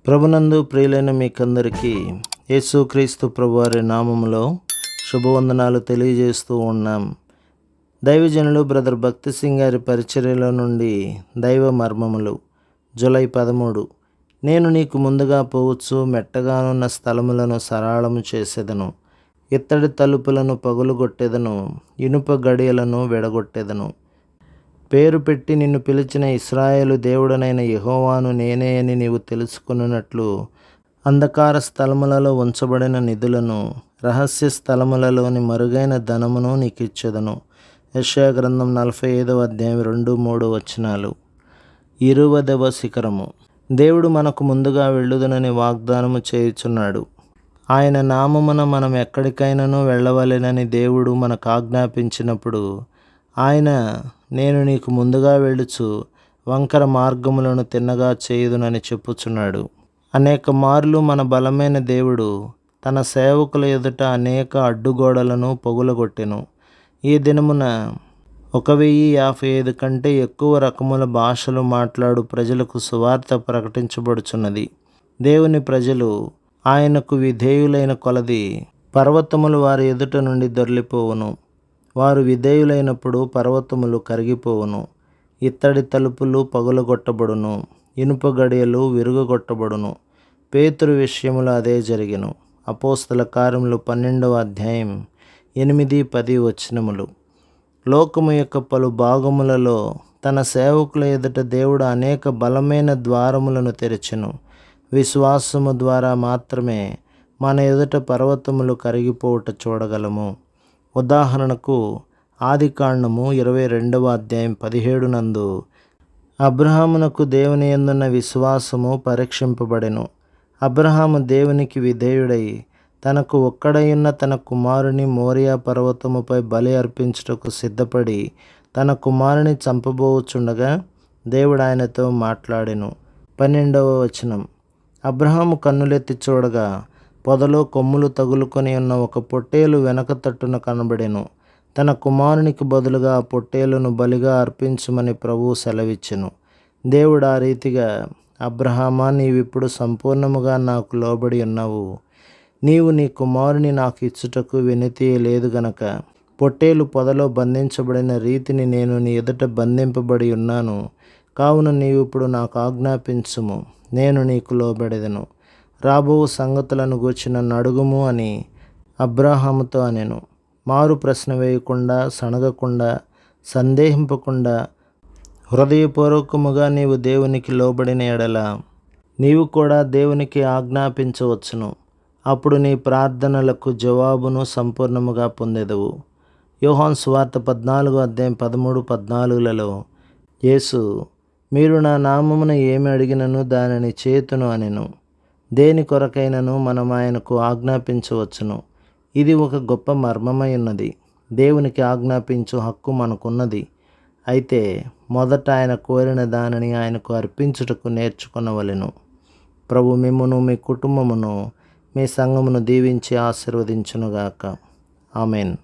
ప్రభునందు ప్రియులైన మీకందరికీ యేసుక్రీస్తు ప్రభువారి నామములో శుభవందనాలు తెలియజేస్తూ ఉన్నాం. దైవజనులు బ్రదర్ భక్తి సింగ్ గారి పరిచర్యలో నుండి దైవ మర్మములు జూలై 13. నేను నీకు ముందుగా పోవచ్చు, మెట్టగానున్న స్థలములను సరళము చేసేదను, ఇత్తడి తలుపులను పగులుగొట్టెదను, ఇనుప గడియలను విడగొట్టెదను. పేరు పెట్టి నిన్ను పిలిచిన ఇశ్రాయేలు దేవుడనైన యెహోవాను నేనే అని నీవు తెలుసుకొనున్నట్లు అంధకార స్థలములలో ఉంచబడిన నిధులను, రహస్య స్థలములలోని మరుగైన ధనమును నీకిచ్చెదను. యెషయా గ్రంథం 45వ అధ్యాయం 2-3 వచనాలు. 20వ శిఖరము. దేవుడు మనకు ముందుగా వెళ్ళుదునని వాగ్దానము చేయుచున్నాడు. ఆయన నామమున మనం ఎక్కడికైనాను వెళ్ళవలెనని దేవుడు మనకు ఆజ్ఞాపించినప్పుడు ఆయన నేను నీకు ముందుగా వెళ్ళుచు వంకర మార్గములను తిన్నగా చేయుదునని చెప్పుచున్నాడు. అనేక మార్లు మన బలమైన దేవుడు తన సేవకుల ఎదుట అనేక అడ్డుగోడలను పగులగొట్టెను. ఈ దినమున 1055 కంటే ఎక్కువ రకముల భాషలు మాట్లాడు ప్రజలకు సువార్త ప్రకటించబడుచున్నది. దేవుని ప్రజలు ఆయనకు విధేయులైన కొలది పర్వతములు వారి ఎదుట నుండి దొర్లిపోవును. వారు విధేయులైనప్పుడు పర్వతములు కరిగిపోవును, ఇత్తడి తలుపులు పగులగొట్టబడును, ఇనుప గడియలు విరుగగొట్టబడును. పేతురు విషయములో అదే జరిగెను. అపోస్తల కార్యములు 12వ అధ్యాయం 8-10 వచనములు. లోకము యొక్క పలు భాగములలో తన సేవకుల ఎదుట దేవుడు అనేక బలమైన ద్వారములను తెరిచెను. విశ్వాసము ద్వారా మాత్రమే మన ఎదుట పర్వతములు కరిగిపోవుట చూడగలము. ఉదాహరణకు ఆదికాండము 22వ అధ్యాయం 17 నందు అబ్రహామునకు దేవుని యందున్న విశ్వాసము పరీక్షింపబడెను. అబ్రహాము దేవునికి విధేయుడై తనకు ఒక్కడైయున్న తన కుమారుని మోరియా పర్వతముపై బలి అర్పించుటకు సిద్ధపడి తన కుమారుని చంపబోచుండగా దేవుడు ఆయనతో మాట్లాడెను. 12వ వచనం. అబ్రహాము కన్నులెత్తి చూడగా పొదలో కొమ్ములు తగులుకొని ఉన్న ఒక పొట్టేలు వెనక తట్టున కనబడెను. తన కుమారునికి బదులుగా ఆ పొట్టేలును బలిగా అర్పించమని ప్రభువు సెలవిచ్చెను. దేవుడు ఆ రీతిగా, అబ్రహామా, నీవిప్పుడు సంపూర్ణముగా నాకు లోబడి ఉన్నావు. నీవు నీ కుమారుని నాకు ఇచ్చుటకు వెనుతీయలేదు గనక పొట్టేలు పొదలో బంధించబడిన రీతిని నేను నీ ఎదుట బంధింపబడి ఉన్నాను. కావున నీవిప్పుడు నాకు ఆజ్ఞాపించుము, నేను నీకు లోబడెదను. రాబో సంగతులను గూర్చి నన్ను అడుగుము అని అబ్రహాముతో అనెను. మారు ప్రశ్న వేయకుండా, సణగకుండా, సందేహింపకుండా హృదయపూర్వకముగా నీవు దేవునికి లోబడిన ఎడల నీవు కూడా దేవునికి ఆజ్ఞాపించవచ్చును. అప్పుడు నీ ప్రార్థనలకు జవాబును సంపూర్ణముగా పొందెదవు. యోహాను సువార్త 14వ అధ్యాయం 13-14లలో యేసు, మీరు నా నామమున ఏమి అడిగినను దానిని చేతును అనెను. దేని కొరకైనను మనం ఆయనకు ఆజ్ఞాపించవచ్చును. ఇది ఒక గొప్ప మర్మమై ఉన్నది. దేవునికి ఆజ్ఞాపించు హక్కు మనకున్నది. అయితే మొదట ఆయన కోరిన దానిని ఆయనకు అర్పించుటకు నేర్చుకొనవలెను. ప్రభు మిమ్మును, మీ కుటుంబమును, మీ సంఘమును దీవించి ఆశీర్వదించునుగాక. ఆమెన్.